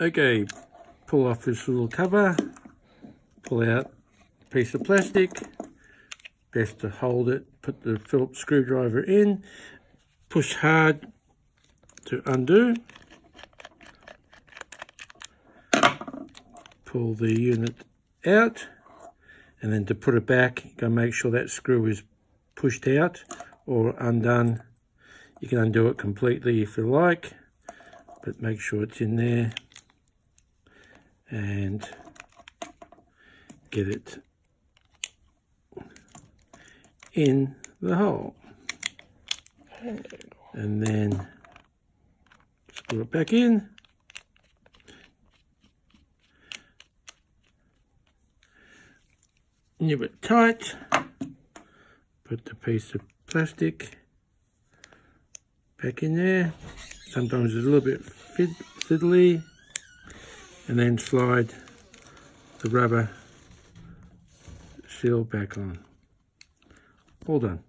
Okay, pull off this little cover, pull out a piece of plastic, best to hold it, put the Phillips screwdriver in, push hard to undo, pull the unit out, and then to put it back, you gotta make sure that screw is pushed out or undone. You can undo it completely if you like, but make sure it's in there and get it in the hole. And then screw it back in. Nip it tight. Put the piece of plastic back in there. Sometimes it's a little bit fiddly. And then slide the rubber seal back on. All done.